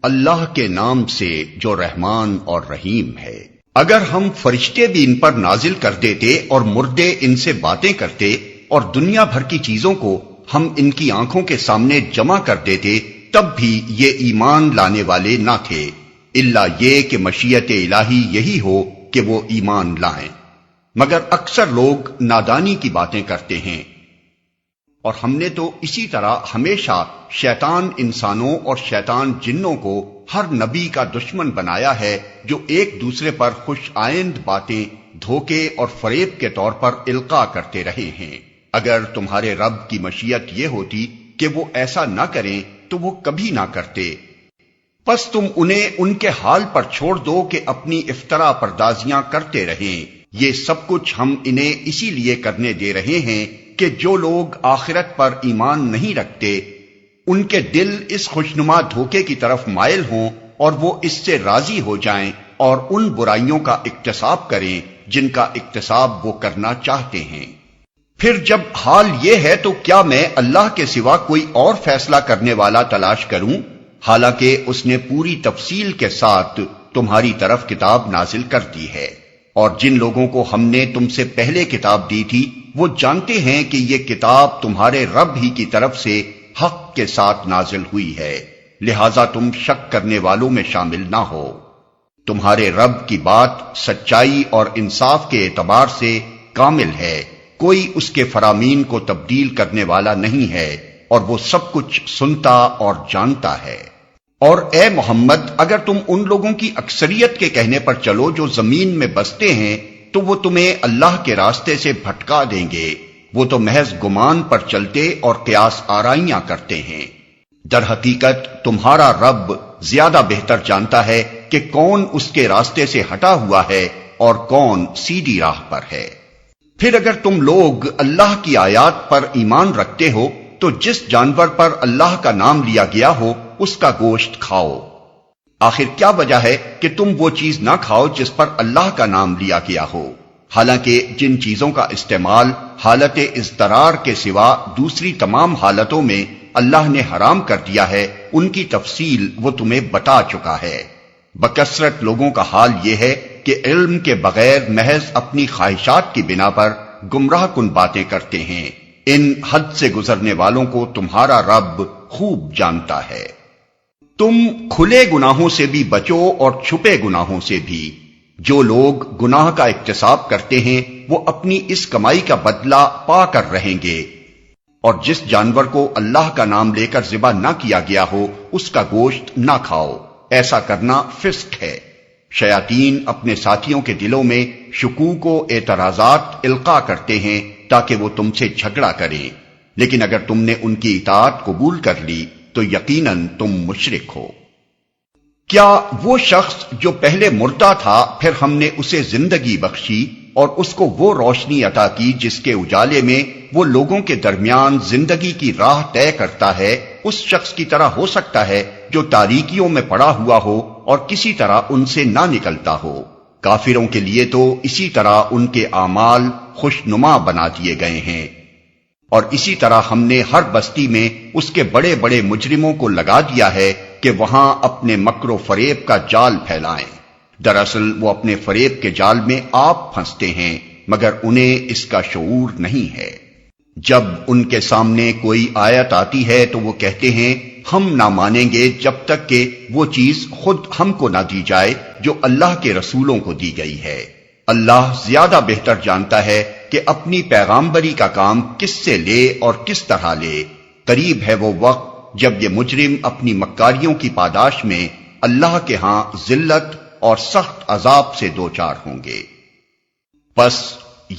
اللہ کے نام سے جو رحمان اور رحیم ہے۔ اگر ہم فرشتے بھی ان پر نازل کر دیتے اور مردے ان سے باتیں کرتے اور دنیا بھر کی چیزوں کو ہم ان کی آنکھوں کے سامنے جمع کر دیتے تب بھی یہ ایمان لانے والے نہ تھے، الا یہ کہ مشیت الہی یہی ہو کہ وہ ایمان لائیں، مگر اکثر لوگ نادانی کی باتیں کرتے ہیں۔ اور ہم نے تو اسی طرح ہمیشہ شیطان انسانوں اور شیطان جنوں کو ہر نبی کا دشمن بنایا ہے جو ایک دوسرے پر خوش آئند باتیں دھوکے اور فریب کے طور پر القاء کرتے رہے ہیں۔ اگر تمہارے رب کی مشیت یہ ہوتی کہ وہ ایسا نہ کریں تو وہ کبھی نہ کرتے، پس تم انہیں ان کے حال پر چھوڑ دو کہ اپنی افترا پردازیاں کرتے رہیں۔ یہ سب کچھ ہم انہیں اسی لیے کرنے دے رہے ہیں کہ جو لوگ آخرت پر ایمان نہیں رکھتے ان کے دل اس خوشنما دھوکے کی طرف مائل ہوں اور وہ اس سے راضی ہو جائیں اور ان برائیوں کا اکتساب کریں جن کا اکتساب وہ کرنا چاہتے ہیں۔ پھر جب حال یہ ہے تو کیا میں اللہ کے سوا کوئی اور فیصلہ کرنے والا تلاش کروں، حالانکہ اس نے پوری تفصیل کے ساتھ تمہاری طرف کتاب نازل کر دی ہے، اور جن لوگوں کو ہم نے تم سے پہلے کتاب دی تھی وہ جانتے ہیں کہ یہ کتاب تمہارے رب ہی کی طرف سے حق کے ساتھ نازل ہوئی ہے، لہذا تم شک کرنے والوں میں شامل نہ ہو۔ تمہارے رب کی بات سچائی اور انصاف کے اعتبار سے کامل ہے، کوئی اس کے فرامین کو تبدیل کرنے والا نہیں ہے، اور وہ سب کچھ سنتا اور جانتا ہے۔ اور اے محمد، اگر تم ان لوگوں کی اکثریت کے کہنے پر چلو جو زمین میں بستے ہیں تو وہ تمہیں اللہ کے راستے سے بھٹکا دیں گے، وہ تو محض گمان پر چلتے اور قیاس آرائیاں کرتے ہیں۔ در حقیقت تمہارا رب زیادہ بہتر جانتا ہے کہ کون اس کے راستے سے ہٹا ہوا ہے اور کون سیدھی راہ پر ہے۔ پھر اگر تم لوگ اللہ کی آیات پر ایمان رکھتے ہو تو جس جانور پر اللہ کا نام لیا گیا ہو اس کا گوشت کھاؤ۔ آخر کیا وجہ ہے کہ تم وہ چیز نہ کھاؤ جس پر اللہ کا نام لیا گیا ہو، حالانکہ جن چیزوں کا استعمال حالت اضطرار کے سوا دوسری تمام حالتوں میں اللہ نے حرام کر دیا ہے ان کی تفصیل وہ تمہیں بتا چکا ہے۔ بکثرت لوگوں کا حال یہ ہے کہ علم کے بغیر محض اپنی خواہشات کی بنا پر گمراہ کن باتیں کرتے ہیں۔ ان حد سے گزرنے والوں کو تمہارا رب خوب جانتا ہے۔ تم کھلے گناہوں سے بھی بچو اور چھپے گناہوں سے بھی۔ جو لوگ گناہ کا اکتساب کرتے ہیں وہ اپنی اس کمائی کا بدلہ پا کر رہیں گے، اور جس جانور کو اللہ کا نام لے کر ذبح نہ کیا گیا ہو اس کا گوشت نہ کھاؤ، ایسا کرنا فسق ہے۔ شیاطین اپنے ساتھیوں کے دلوں میں شکوک و اعتراضات القاء کرتے ہیں تاکہ وہ تم سے جھگڑا کریں، لیکن اگر تم نے ان کی اطاعت قبول کر لی تو یقیناً تم مشرک ہو۔ کیا وہ شخص جو پہلے مردہ تھا پھر ہم نے اسے زندگی بخشی اور اس کو وہ روشنی عطا کی جس کے اجالے میں وہ لوگوں کے درمیان زندگی کی راہ طے کرتا ہے، اس شخص کی طرح ہو سکتا ہے جو تاریکیوں میں پڑا ہوا ہو اور کسی طرح ان سے نہ نکلتا ہو؟ کافروں کے لیے تو اسی طرح ان کے اعمال خوشنما بنا دیے گئے ہیں، اور اسی طرح ہم نے ہر بستی میں اس کے بڑے بڑے مجرموں کو لگا دیا ہے کہ وہاں اپنے مکر و فریب کا جال پھیلائیں۔ دراصل وہ اپنے فریب کے جال میں آپ پھنستے ہیں مگر انہیں اس کا شعور نہیں ہے۔ جب ان کے سامنے کوئی آیت آتی ہے تو وہ کہتے ہیں ہم نہ مانیں گے جب تک کہ وہ چیز خود ہم کو نہ دی جائے جو اللہ کے رسولوں کو دی گئی ہے۔ اللہ زیادہ بہتر جانتا ہے کہ اپنی پیغامبری کا کام کس سے لے اور کس طرح لے۔ قریب ہے وہ وقت جب یہ مجرم اپنی مکاریوں کی پاداش میں اللہ کے ہاں ذلت اور سخت عذاب سے دوچار ہوں گے۔ پس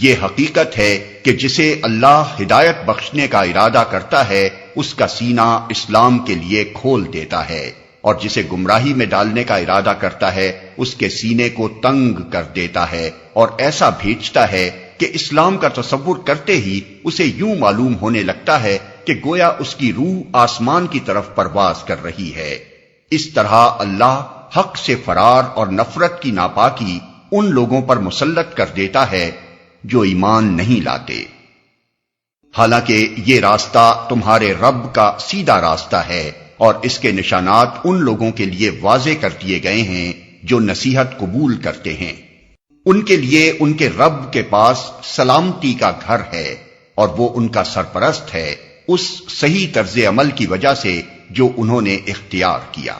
یہ حقیقت ہے کہ جسے اللہ ہدایت بخشنے کا ارادہ کرتا ہے اس کا سینہ اسلام کے لیے کھول دیتا ہے، اور جسے گمراہی میں ڈالنے کا ارادہ کرتا ہے اس کے سینے کو تنگ کر دیتا ہے اور ایسا بھیجتا ہے کہ اسلام کا تصور کرتے ہی اسے یوں معلوم ہونے لگتا ہے کہ گویا اس کی روح آسمان کی طرف پرواز کر رہی ہے۔ اس طرح اللہ حق سے فرار اور نفرت کی ناپاکی ان لوگوں پر مسلط کر دیتا ہے جو ایمان نہیں لاتے۔ حالانکہ یہ راستہ تمہارے رب کا سیدھا راستہ ہے اور اس کے نشانات ان لوگوں کے لیے واضح کر دیے گئے ہیں جو نصیحت قبول کرتے ہیں۔ ان کے لیے ان کے رب کے پاس سلامتی کا گھر ہے اور وہ ان کا سرپرست ہے اس صحیح طرز عمل کی وجہ سے جو انہوں نے اختیار کیا۔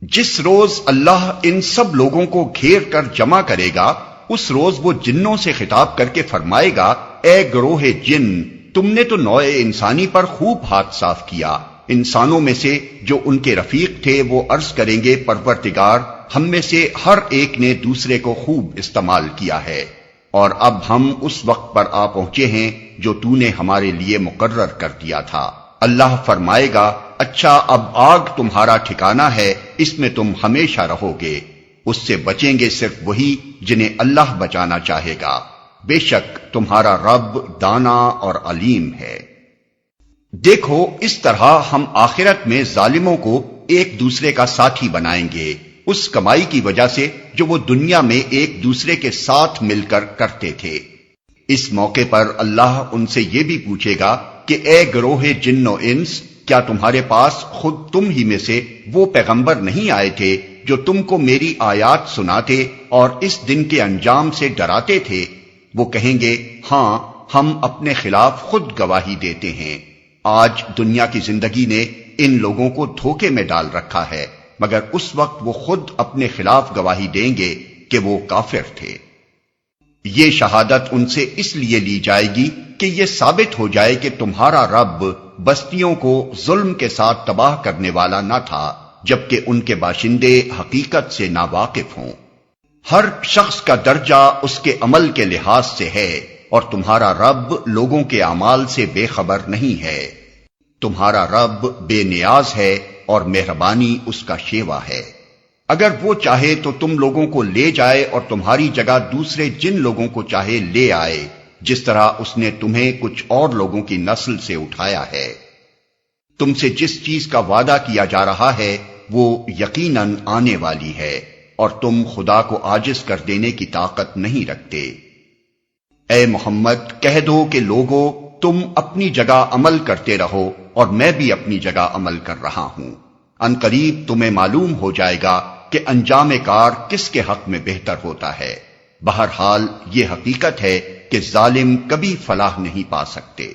جس روز اللہ ان سب لوگوں کو گھیر کر جمع کرے گا، اس روز وہ جنوں سے خطاب کر کے فرمائے گا، اے گروہ جن، تم نے تو نوع انسانی پر خوب ہاتھ صاف کیا۔ انسانوں میں سے جو ان کے رفیق تھے وہ عرض کریں گے، پروردگار، ہم میں سے ہر ایک نے دوسرے کو خوب استعمال کیا ہے، اور اب ہم اس وقت پر آ پہنچے ہیں جو تو نے ہمارے لیے مقرر کر دیا تھا۔ اللہ فرمائے گا، اچھا اب آگ تمہارا ٹھکانہ ہے، اس میں تم ہمیشہ رہو گے، اس سے بچیں گے صرف وہی جنہیں اللہ بچانا چاہے گا، بے شک تمہارا رب دانا اور علیم ہے۔ دیکھو، اس طرح ہم آخرت میں ظالموں کو ایک دوسرے کا ساتھی بنائیں گے، اس کمائی کی وجہ سے جو وہ دنیا میں ایک دوسرے کے ساتھ مل کر کرتے تھے۔ اس موقع پر اللہ ان سے یہ بھی پوچھے گا کہ اے گروہ جن و انس، کیا تمہارے پاس خود تم ہی میں سے وہ پیغمبر نہیں آئے تھے جو تم کو میری آیات سناتے اور اس دن کے انجام سے ڈراتے تھے؟ وہ کہیں گے، ہاں، ہم اپنے خلاف خود گواہی دیتے ہیں۔ آج دنیا کی زندگی نے ان لوگوں کو دھوکے میں ڈال رکھا ہے، مگر اس وقت وہ خود اپنے خلاف گواہی دیں گے کہ وہ کافر تھے۔ یہ شہادت ان سے اس لیے لی جائے گی کہ یہ ثابت ہو جائے کہ تمہارا رب بستیوں کو ظلم کے ساتھ تباہ کرنے والا نہ تھا، جبکہ ان کے باشندے حقیقت سے ناواقف ہوں۔ ہر شخص کا درجہ اس کے عمل کے لحاظ سے ہے، اور تمہارا رب لوگوں کے اعمال سے بے خبر نہیں ہے۔ تمہارا رب بے نیاز ہے اور مہربانی اس کا شیوا ہے۔ اگر وہ چاہے تو تم لوگوں کو لے جائے اور تمہاری جگہ دوسرے جن لوگوں کو چاہے لے آئے، جس طرح اس نے تمہیں کچھ اور لوگوں کی نسل سے اٹھایا ہے۔ تم سے جس چیز کا وعدہ کیا جا رہا ہے وہ یقیناً آنے والی ہے، اور تم خدا کو عاجز کر دینے کی طاقت نہیں رکھتے۔ اے محمد، کہہ دو کہ لوگو، تم اپنی جگہ عمل کرتے رہو اور میں بھی اپنی جگہ عمل کر رہا ہوں۔ ان قریب تمہیں معلوم ہو جائے گا کہ انجام کار کس کے حق میں بہتر ہوتا ہے۔ بہرحال یہ حقیقت ہے کہ ظالم کبھی فلاح نہیں پا سکتے۔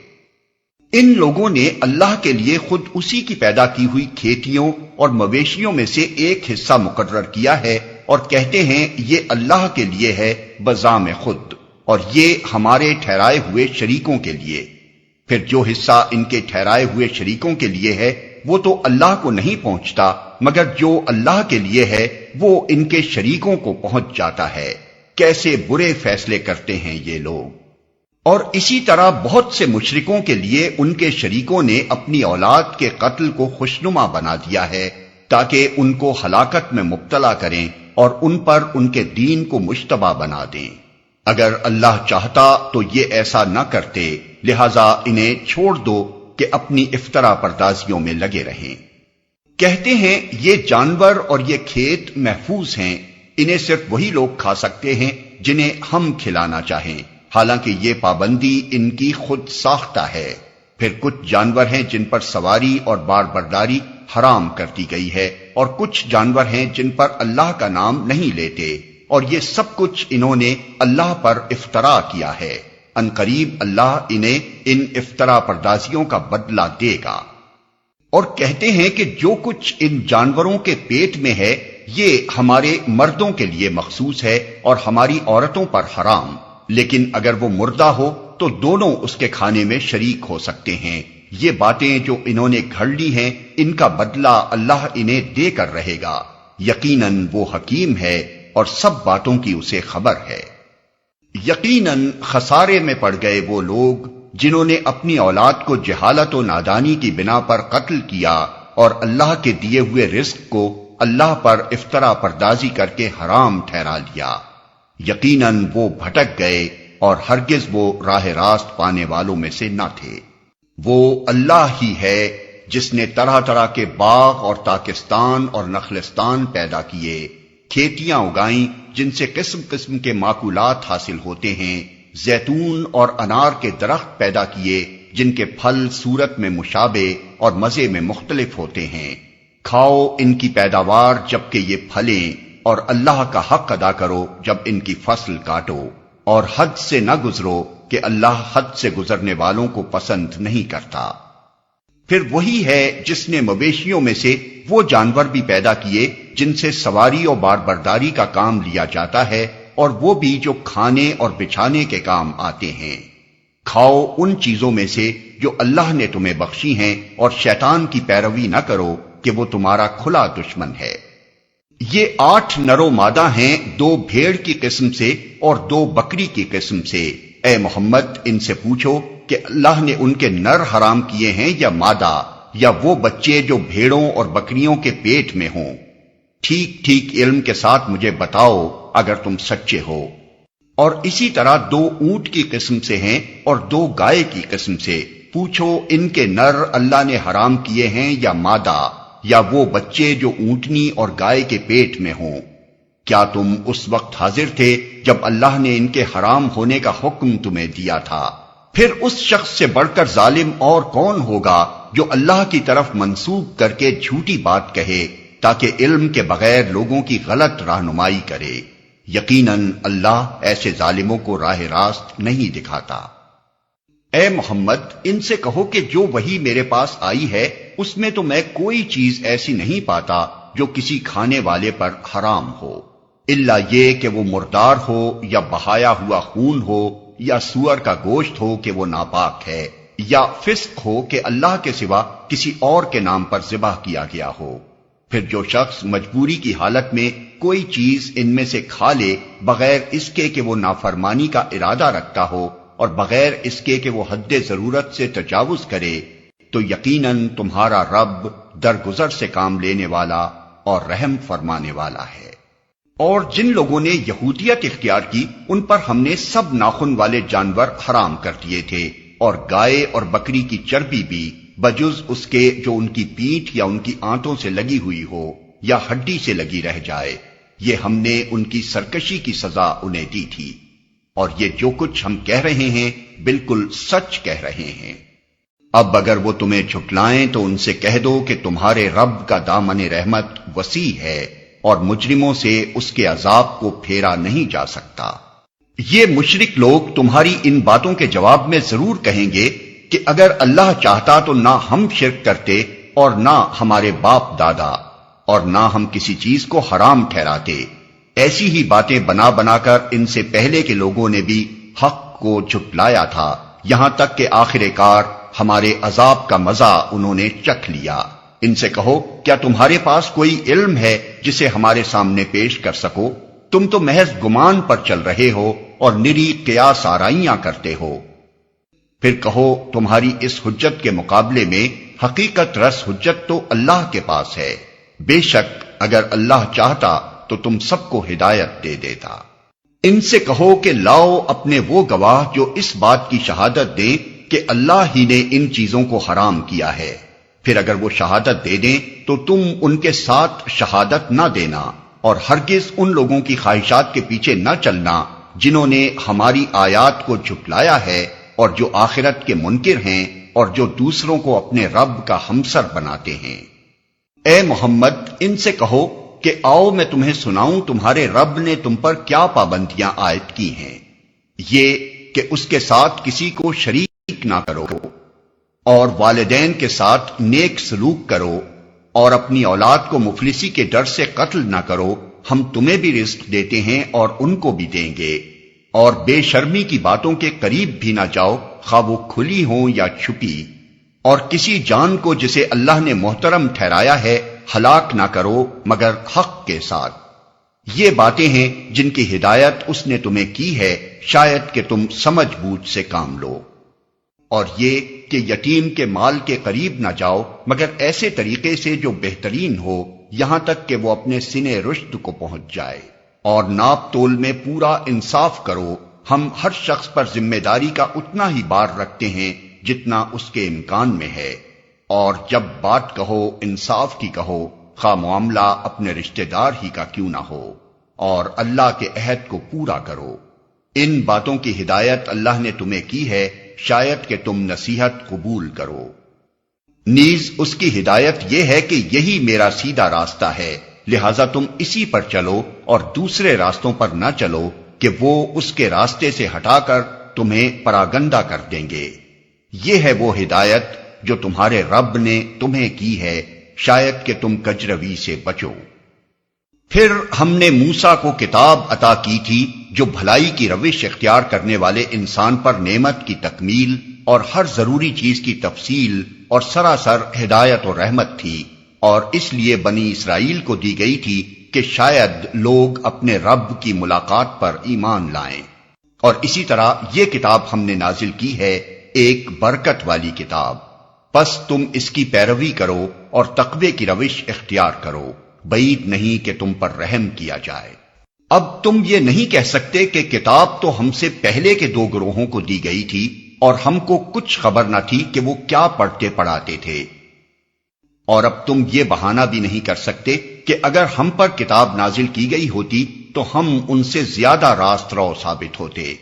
ان لوگوں نے اللہ کے لیے خود اسی کی پیدا کی ہوئی کھیتیوں اور مویشیوں میں سے ایک حصہ مقرر کیا ہے، اور کہتے ہیں یہ اللہ کے لیے ہے بزعم خود، اور یہ ہمارے ٹھہرائے ہوئے شریکوں کے لیے۔ پھر جو حصہ ان کے ٹھہرائے ہوئے شریکوں کے لیے ہے وہ تو اللہ کو نہیں پہنچتا، مگر جو اللہ کے لیے ہے وہ ان کے شریکوں کو پہنچ جاتا ہے۔ کیسے برے فیصلے کرتے ہیں یہ لوگ۔ اور اسی طرح بہت سے مشرکوں کے لیے ان کے شریکوں نے اپنی اولاد کے قتل کو خوشنما بنا دیا ہے تاکہ ان کو ہلاکت میں مبتلا کریں اور ان پر ان کے دین کو مشتبہ بنا دیں۔ اگر اللہ چاہتا تو یہ ایسا نہ کرتے، لہذا انہیں چھوڑ دو کہ اپنی افطرا پردازیوں میں لگے رہیں۔ کہتے ہیں یہ جانور اور یہ کھیت محفوظ ہیں، انہیں صرف وہی لوگ کھا سکتے ہیں جنہیں ہم کھلانا چاہیں، حالانکہ یہ پابندی ان کی خود ساختہ ہے۔ پھر کچھ جانور ہیں جن پر سواری اور بار برداری حرام کر دی گئی ہے، اور کچھ جانور ہیں جن پر اللہ کا نام نہیں لیتے، اور یہ سب کچھ انہوں نے اللہ پر افطرا کیا ہے۔ ان قریب اللہ انہیں ان افطرا پردازیوں کا بدلہ دے گا۔ اور کہتے ہیں کہ جو کچھ ان جانوروں کے پیٹ میں ہے یہ ہمارے مردوں کے لیے مخصوص ہے اور ہماری عورتوں پر حرام، لیکن اگر وہ مردہ ہو تو دونوں اس کے کھانے میں شریک ہو سکتے ہیں۔ یہ باتیں جو انہوں نے گھڑ لی ہیں ان کا بدلہ اللہ انہیں دے کر رہے گا، یقیناً وہ حکیم ہے اور سب باتوں کی اسے خبر ہے۔ یقیناً خسارے میں پڑ گئے وہ لوگ جنہوں نے اپنی اولاد کو جہالت و نادانی کی بنا پر قتل کیا اور اللہ کے دیے ہوئے رزق کو اللہ پر افطرا پردازی کر کے حرام ٹھہرا لیا۔ یقیناً وہ بھٹک گئے اور ہرگز وہ راہ راست پانے والوں میں سے نہ تھے۔ وہ اللہ ہی ہے جس نے طرح طرح کے باغ اور تاکستان اور نخلستان پیدا کیے، کھیتیاں اگائیں جن سے قسم قسم کے معقولات حاصل ہوتے ہیں، زیتون اور انار کے درخت پیدا کیے جن کے پھل صورت میں مشابہ اور مزے میں مختلف ہوتے ہیں۔ کھاؤ ان کی پیداوار جبکہ یہ پھلیں، اور اللہ کا حق ادا کرو جب ان کی فصل کاٹو، اور حد سے نہ گزرو کہ اللہ حد سے گزرنے والوں کو پسند نہیں کرتا۔ پھر وہی ہے جس نے مویشیوں میں سے وہ جانور بھی پیدا کیے جن سے سواری اور بار برداری کا کام لیا جاتا ہے، اور وہ بھی جو کھانے اور بچھانے کے کام آتے ہیں۔ کھاؤ ان چیزوں میں سے جو اللہ نے تمہیں بخشی ہیں، اور شیطان کی پیروی نہ کرو کہ وہ تمہارا کھلا دشمن ہے۔ یہ 8 نر و مادہ ہیں، 2 بھیڑ کی قسم سے اور 2 بکری کی قسم سے۔ اے محمد ان سے پوچھو کہ اللہ نے ان کے نر حرام کیے ہیں یا مادہ، یا وہ بچے جو بھیڑوں اور بکریوں کے پیٹ میں ہوں؟ ٹھیک ٹھیک علم کے ساتھ مجھے بتاؤ اگر تم سچے ہو۔ اور اسی طرح 2 اونٹ کی قسم سے ہیں اور 2 گائے کی قسم سے، پوچھو ان کے نر اللہ نے حرام کیے ہیں یا مادہ، یا وہ بچے جو اونٹنی اور گائے کے پیٹ میں ہوں؟ کیا تم اس وقت حاضر تھے جب اللہ نے ان کے حرام ہونے کا حکم تمہیں دیا تھا؟ پھر اس شخص سے بڑھ کر ظالم اور کون ہوگا جو اللہ کی طرف منسوب کر کے جھوٹی بات کہے تاکہ علم کے بغیر لوگوں کی غلط رہنمائی کرے۔ یقیناً اللہ ایسے ظالموں کو راہ راست نہیں دکھاتا۔ اے محمد ان سے کہو کہ جو وحی میرے پاس آئی ہے اس میں تو میں کوئی چیز ایسی نہیں پاتا جو کسی کھانے والے پر حرام ہو، الا یہ کہ وہ مردار ہو یا بہایا ہوا خون ہو یا سور کا گوشت ہو کہ وہ ناپاک ہے، یا فسق ہو کہ اللہ کے سوا کسی اور کے نام پر ذبح کیا گیا ہو۔ پھر جو شخص مجبوری کی حالت میں کوئی چیز ان میں سے کھا لے بغیر اس کے کہ وہ نافرمانی کا ارادہ رکھتا ہو اور بغیر اس کے کہ وہ حد ضرورت سے تجاوز کرے، تو یقیناً تمہارا رب درگزر سے کام لینے والا اور رحم فرمانے والا ہے۔ اور جن لوگوں نے یہودیت اختیار کی ان پر ہم نے سب ناخن والے جانور حرام کر دیے تھے، اور گائے اور بکری کی چربی بھی، بجز اس کے جو ان کی پیٹھ یا ان کی آنتوں سے لگی ہوئی ہو یا ہڈی سے لگی رہ جائے، یہ ہم نے ان کی سرکشی کی سزا انہیں دی تھی۔ اور یہ جو کچھ ہم کہہ رہے ہیں بالکل سچ کہہ رہے ہیں۔ اب اگر وہ تمہیں جھٹلائیں تو ان سے کہہ دو کہ تمہارے رب کا دامن رحمت وسیع ہے، اور مجرموں سے اس کے عذاب کو پھیرا نہیں جا سکتا۔ یہ مشرک لوگ تمہاری ان باتوں کے جواب میں ضرور کہیں گے کہ اگر اللہ چاہتا تو نہ ہم شرک کرتے اور نہ ہمارے باپ دادا، اور نہ ہم کسی چیز کو حرام ٹھہراتے۔ ایسی ہی باتیں بنا بنا کر ان سے پہلے کے لوگوں نے بھی حق کو جھٹلایا تھا، یہاں تک کہ آخر کار ہمارے عذاب کا مزہ انہوں نے چکھ لیا۔ ان سے کہو کیا تمہارے پاس کوئی علم ہے جسے ہمارے سامنے پیش کر سکو؟ تم تو محض گمان پر چل رہے ہو اور نری قیاس آرائیاں کرتے ہو۔ پھر کہو تمہاری اس حجت کے مقابلے میں حقیقت رس حجت تو اللہ کے پاس ہے، بے شک اگر اللہ چاہتا تو تم سب کو ہدایت دے دیتا۔ ان سے کہو کہ لاؤ اپنے وہ گواہ جو اس بات کی شہادت دیں کہ اللہ ہی نے ان چیزوں کو حرام کیا ہے، پھر اگر وہ شہادت دے دیں تو تم ان کے ساتھ شہادت نہ دینا، اور ہرگز ان لوگوں کی خواہشات کے پیچھے نہ چلنا جنہوں نے ہماری آیات کو جھٹلایا ہے اور جو آخرت کے منکر ہیں اور جو دوسروں کو اپنے رب کا ہمسر بناتے ہیں۔ اے محمد ان سے کہو کہ آؤ میں تمہیں سناؤں تمہارے رب نے تم پر کیا پابندیاں عائد کی ہیں۔ یہ کہ اس کے ساتھ کسی کو شریک نہ کرو، اور والدین کے ساتھ نیک سلوک کرو، اور اپنی اولاد کو مفلسی کے ڈر سے قتل نہ کرو، ہم تمہیں بھی رزق دیتے ہیں اور ان کو بھی دیں گے۔ اور بے شرمی کی باتوں کے قریب بھی نہ جاؤ، خواہ وہ کھلی ہوں یا چھپی، اور کسی جان کو جسے اللہ نے محترم ٹھہرایا ہے ہلاک نہ کرو مگر حق کے ساتھ۔ یہ باتیں ہیں جن کی ہدایت اس نے تمہیں کی ہے، شاید کہ تم سمجھ بوجھ سے کام لو۔ اور یہ کہ یتیم کے مال کے قریب نہ جاؤ مگر ایسے طریقے سے جو بہترین ہو، یہاں تک کہ وہ اپنے سنے رشد کو پہنچ جائے۔ اور ناپ تول میں پورا انصاف کرو، ہم ہر شخص پر ذمہ داری کا اتنا ہی بار رکھتے ہیں جتنا اس کے امکان میں ہے۔ اور جب بات کہو انصاف کی کہو، خواہ معاملہ اپنے رشتہ دار ہی کا کیوں نہ ہو، اور اللہ کے عہد کو پورا کرو۔ ان باتوں کی ہدایت اللہ نے تمہیں کی ہے، شاید کہ تم نصیحت قبول کرو۔ نیز اس کی ہدایت یہ ہے کہ یہی میرا سیدھا راستہ ہے، لہذا تم اسی پر چلو اور دوسرے راستوں پر نہ چلو کہ وہ اس کے راستے سے ہٹا کر تمہیں پراگندہ کر دیں گے۔ یہ ہے وہ ہدایت جو تمہارے رب نے تمہیں کی ہے، شاید کہ تم کجروی سے بچو۔ پھر ہم نے موسیٰ کو کتاب عطا کی تھی جو بھلائی کی روش اختیار کرنے والے انسان پر نعمت کی تکمیل اور ہر ضروری چیز کی تفصیل اور سراسر ہدایت و رحمت تھی، اور اس لیے بنی اسرائیل کو دی گئی تھی کہ شاید لوگ اپنے رب کی ملاقات پر ایمان لائیں۔ اور اسی طرح یہ کتاب ہم نے نازل کی ہے، ایک برکت والی کتاب، پس تم اس کی پیروی کرو اور تقوی کی روش اختیار کرو، بعید نہیں کہ تم پر رحم کیا جائے۔ اب تم یہ نہیں کہہ سکتے کہ کتاب تو ہم سے پہلے کے 2 گروہوں کو دی گئی تھی اور ہم کو کچھ خبر نہ تھی کہ وہ کیا پڑھتے پڑھاتے تھے، اور اب تم یہ بہانہ بھی نہیں کر سکتے کہ اگر ہم پر کتاب نازل کی گئی ہوتی تو ہم ان سے زیادہ راست رو ثابت ہوتے۔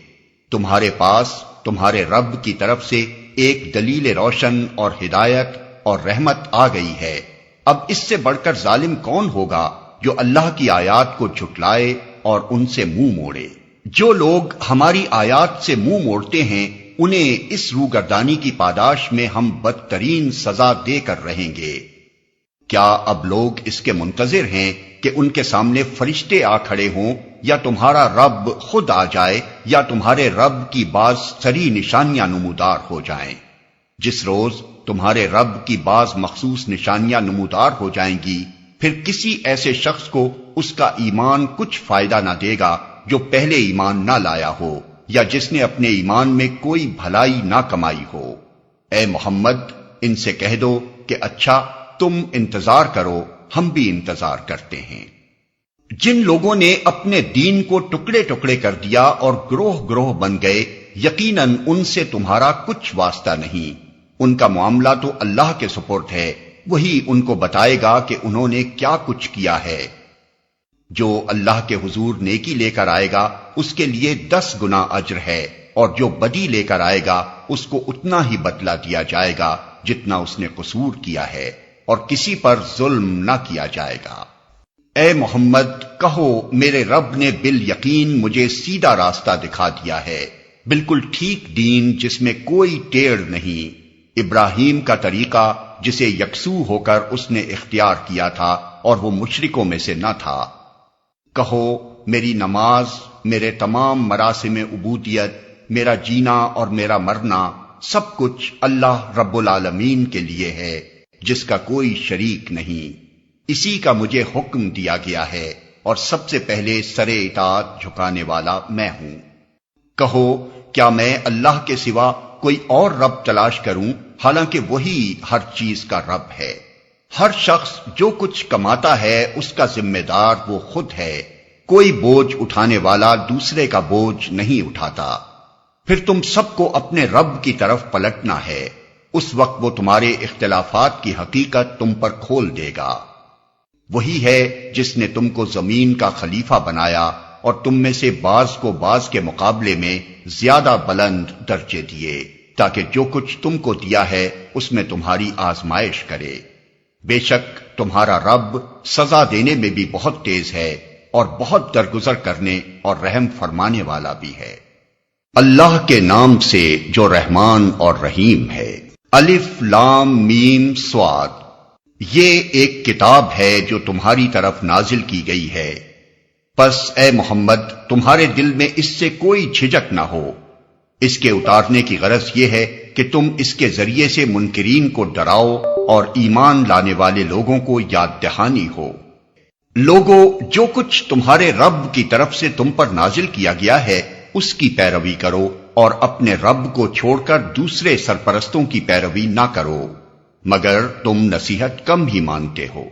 تمہارے پاس تمہارے رب کی طرف سے ایک دلیل روشن اور ہدایت اور رحمت آ گئی ہے، اب اس سے بڑھ کر ظالم کون ہوگا جو اللہ کی آیات کو جھٹلائے اور ان سے منہ موڑے۔ جو لوگ ہماری آیات سے منہ موڑتے ہیں انہیں اس روگردانی کی پاداش میں ہم بدترین سزا دے کر رہیں گے۔ کیا اب لوگ اس کے منتظر ہیں کہ ان کے سامنے فرشتے آ کھڑے ہوں، یا تمہارا رب خود آ جائے، یا تمہارے رب کی بعض سری نشانیاں نمودار ہو جائیں؟ جس روز تمہارے رب کی بعض مخصوص نشانیاں نمودار ہو جائیں گی، پھر کسی ایسے شخص کو اس کا ایمان کچھ فائدہ نہ دے گا جو پہلے ایمان نہ لایا ہو، یا جس نے اپنے ایمان میں کوئی بھلائی نہ کمائی ہو۔ اے محمد، ان سے کہہ دو کہ اچھا تم انتظار کرو، ہم بھی انتظار کرتے ہیں۔ جن لوگوں نے اپنے دین کو ٹکڑے ٹکڑے کر دیا اور گروہ گروہ بن گئے، یقیناً ان سے تمہارا کچھ واسطہ نہیں، ان کا معاملہ تو اللہ کے سپرد ہے، وہی ان کو بتائے گا کہ انہوں نے کیا کچھ کیا ہے۔ جو اللہ کے حضور نیکی لے کر آئے گا اس کے لیے 10 گنا اجر ہے، اور جو بدی لے کر آئے گا اس کو اتنا ہی بدلہ دیا جائے گا جتنا اس نے قصور کیا ہے، اور کسی پر ظلم نہ کیا جائے گا۔ اے محمد کہو، میرے رب نے بالیقین مجھے سیدھا راستہ دکھا دیا ہے، بالکل ٹھیک دین جس میں کوئی ٹیڑھ نہیں، ابراہیم کا طریقہ جسے یکسو ہو کر اس نے اختیار کیا تھا اور وہ مشرکوں میں سے نہ تھا۔ کہو، میری نماز، میرے تمام مراسم عبودیت، میرا جینا اور میرا مرنا، سب کچھ اللہ رب العالمین کے لیے ہے جس کا کوئی شریک نہیں، اسی کا مجھے حکم دیا گیا ہے، اور سب سے پہلے سر اطاعت جھکانے والا میں ہوں۔ کہو، کیا میں اللہ کے سوا کوئی اور رب تلاش کروں، حالانکہ وہی ہر چیز کا رب ہے۔ ہر شخص جو کچھ کماتا ہے اس کا ذمہ دار وہ خود ہے، کوئی بوجھ اٹھانے والا دوسرے کا بوجھ نہیں اٹھاتا۔ پھر تم سب کو اپنے رب کی طرف پلٹنا ہے، اس وقت وہ تمہارے اختلافات کی حقیقت تم پر کھول دے گا۔ وہی ہے جس نے تم کو زمین کا خلیفہ بنایا اور تم میں سے بعض کو بعض کے مقابلے میں زیادہ بلند درجے دیے، تاکہ جو کچھ تم کو دیا ہے اس میں تمہاری آزمائش کرے۔ بے شک تمہارا رب سزا دینے میں بھی بہت تیز ہے اور بہت درگزر کرنے اور رحم فرمانے والا بھی ہے۔ اللہ کے نام سے جو رحمان اور رحیم ہے۔ الف لام میم صاد، یہ ایک کتاب ہے جو تمہاری طرف نازل کی گئی ہے، پس اے محمد تمہارے دل میں اس سے کوئی جھجک نہ ہو۔ اس کے اتارنے کی غرض یہ ہے کہ تم اس کے ذریعے سے منکرین کو ڈراؤ اور ایمان لانے والے لوگوں کو یاد دہانی ہو۔ لوگو، جو کچھ تمہارے رب کی طرف سے تم پر نازل کیا گیا ہے اس کی پیروی کرو، اور اپنے رب کو چھوڑ کر دوسرے سرپرستوں کی پیروی نہ کرو، مگر تم نصیحت کم ہی مانتے ہو۔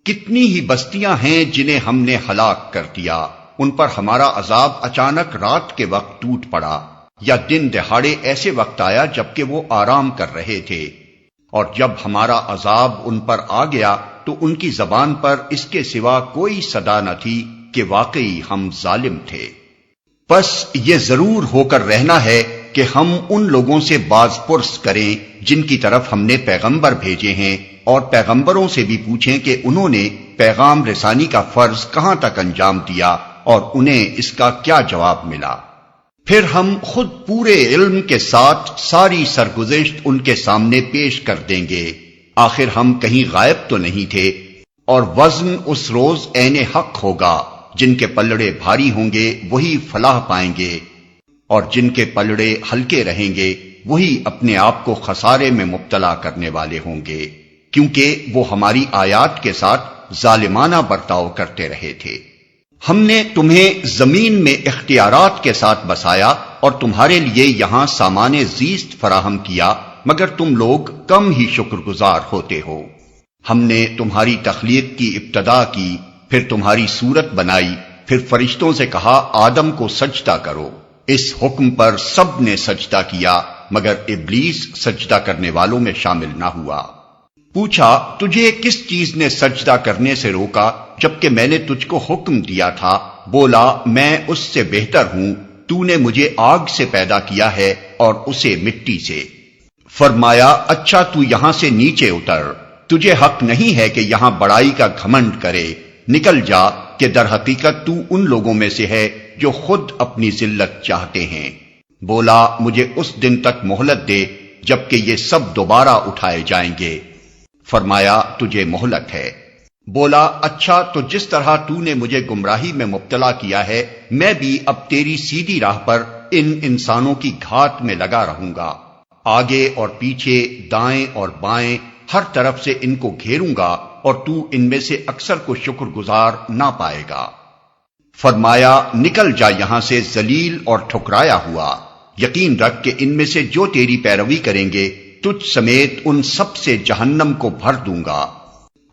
کتنی ہی بستیاں ہیں جنہیں ہم نے ہلاک کر دیا، ان پر ہمارا عذاب اچانک رات کے وقت ٹوٹ پڑا، یا دن دہاڑے ایسے وقت آیا جبکہ وہ آرام کر رہے تھے، اور جب ہمارا عذاب ان پر آ گیا تو ان کی زبان پر اس کے سوا کوئی صدا نہ تھی کہ واقعی ہم ظالم تھے۔ پس یہ ضرور ہو کر رہنا ہے کہ ہم ان لوگوں سے باز پرس کریں جن کی طرف ہم نے پیغمبر بھیجے ہیں، اور پیغمبروں سے بھی پوچھیں کہ انہوں نے پیغام رسانی کا فرض کہاں تک انجام دیا اور انہیں اس کا کیا جواب ملا۔ پھر ہم خود پورے علم کے ساتھ ساری سرگزشت ان کے سامنے پیش کر دیں گے۔ آخر ہم کہیں غائب تو نہیں تھے، اور وزن اس روز عین حق ہوگا۔ جن کے پلڑے بھاری ہوں گے وہی فلاح پائیں گے، اور جن کے پلڑے ہلکے رہیں گے وہی اپنے آپ کو خسارے میں مبتلا کرنے والے ہوں گے، کیونکہ وہ ہماری آیات کے ساتھ ظالمانہ برتاؤ کرتے رہے تھے۔ ہم نے تمہیں زمین میں اختیارات کے ساتھ بسایا اور تمہارے لیے یہاں سامان زیست فراہم کیا، مگر تم لوگ کم ہی شکر گزار ہوتے ہو۔ ہم نے تمہاری تخلیق کی ابتدا کی، پھر تمہاری صورت بنائی، پھر فرشتوں سے کہا آدم کو سجدہ کرو۔ اس حکم پر سب نے سجدہ کیا، مگر ابلیس سجدہ کرنے والوں میں شامل نہ ہوا۔ پوچھا تجھے کس چیز نے سجدہ کرنے سے روکا جبکہ میں نے تجھ کو حکم دیا تھا؟ بولا میں اس سے بہتر ہوں، تو نے مجھے آگ سے پیدا کیا ہے اور اسے مٹی سے۔ فرمایا اچھا تو یہاں سے نیچے اتر، تجھے حق نہیں ہے کہ یہاں بڑائی کا گھمنڈ کرے، نکل جا کہ در حقیقت تو ان لوگوں میں سے ہے جو خود اپنی ذلت چاہتے ہیں۔ بولا مجھے اس دن تک مہلت دے جبکہ یہ سب دوبارہ اٹھائے جائیں گے۔ فرمایا تجھے مہلت ہے۔ بولا اچھا تو جس طرح تو نے مجھے گمراہی میں مبتلا کیا ہے، میں بھی اب تیری سیدھی راہ پر ان انسانوں کی گھات میں لگا رہوں گا، آگے اور پیچھے، دائیں اور بائیں، ہر طرف سے ان کو گھیروں گا، اور تو ان میں سے اکثر کو شکر گزار نہ پائے گا۔ فرمایا نکل جا یہاں سے ذلیل اور ٹھکرایا ہوا، یقین رکھ کہ ان میں سے جو تیری پیروی کریں گے تجھ سمیت ان سب سے جہنم کو بھر دوں گا،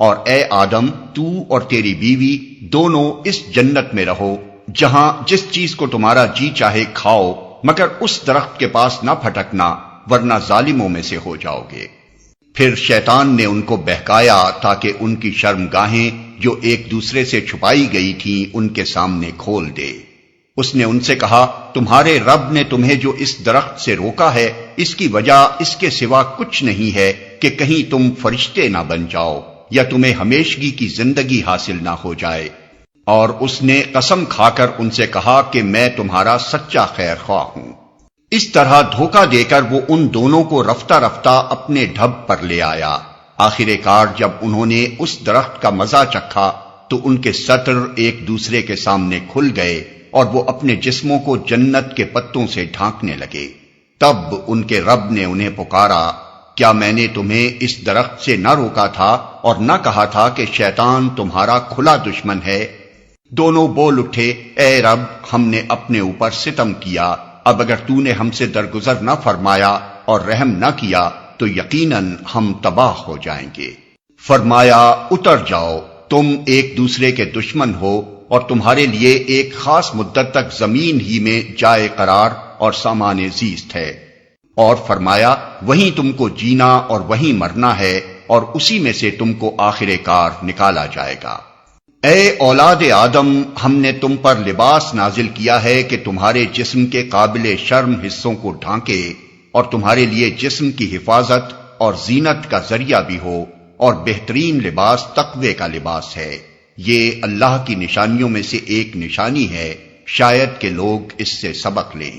اور اے آدم تو اور تیری بیوی دونوں اس جنت میں رہو جہاں جس چیز کو تمہارا جی چاہے کھاؤ، مگر اس درخت کے پاس نہ پھٹکنا ورنہ ظالموں میں سے ہو جاؤ گے۔ پھر شیطان نے ان کو بہکایا تاکہ ان کی شرمگاہیں جو ایک دوسرے سے چھپائی گئی تھیں ان کے سامنے کھول دے۔ اس نے ان سے کہا تمہارے رب نے تمہیں جو اس درخت سے روکا ہے اس کی وجہ اس کے سوا کچھ نہیں ہے کہ کہیں تم فرشتے نہ بن جاؤ یا تمہیں ہمیشگی کی زندگی حاصل نہ ہو جائے۔ اور اس نے قسم کھا کر ان سے کہا کہ میں تمہارا سچا خیر خواہ ہوں۔ اس طرح دھوکہ دے کر وہ ان دونوں کو رفتہ رفتہ اپنے ڈھب پر لے آیا۔ آخر کار جب انہوں نے اس درخت کا مزہ چکھا تو ان کے سطر ایک دوسرے کے سامنے کھل گئے اور وہ اپنے جسموں کو جنت کے پتوں سے ڈھانکنے لگے۔ تب ان کے رب نے انہیں پکارا کیا میں نے تمہیں اس درخت سے نہ روکا تھا اور نہ کہا تھا کہ شیطان تمہارا کھلا دشمن ہے؟ دونوں بول اٹھے اے رب ہم نے اپنے اوپر ستم کیا، اب اگر تو نے ہم سے درگزر نہ فرمایا اور رحم نہ کیا تو یقیناً ہم تباہ ہو جائیں گے۔ فرمایا اتر جاؤ، تم ایک دوسرے کے دشمن ہو اور تمہارے لیے ایک خاص مدت تک زمین ہی میں جائے قرار اور سامان زیست ہے، اور فرمایا وہیں تم کو جینا اور وہیں مرنا ہے اور اسی میں سے تم کو آخر کار نکالا جائے گا۔ اے اولاد آدم ہم نے تم پر لباس نازل کیا ہے کہ تمہارے جسم کے قابل شرم حصوں کو ڈھانکے اور تمہارے لیے جسم کی حفاظت اور زینت کا ذریعہ بھی ہو، اور بہترین لباس تقوی کا لباس ہے۔ یہ اللہ کی نشانیوں میں سے ایک نشانی ہے، شاید کہ لوگ اس سے سبق لیں۔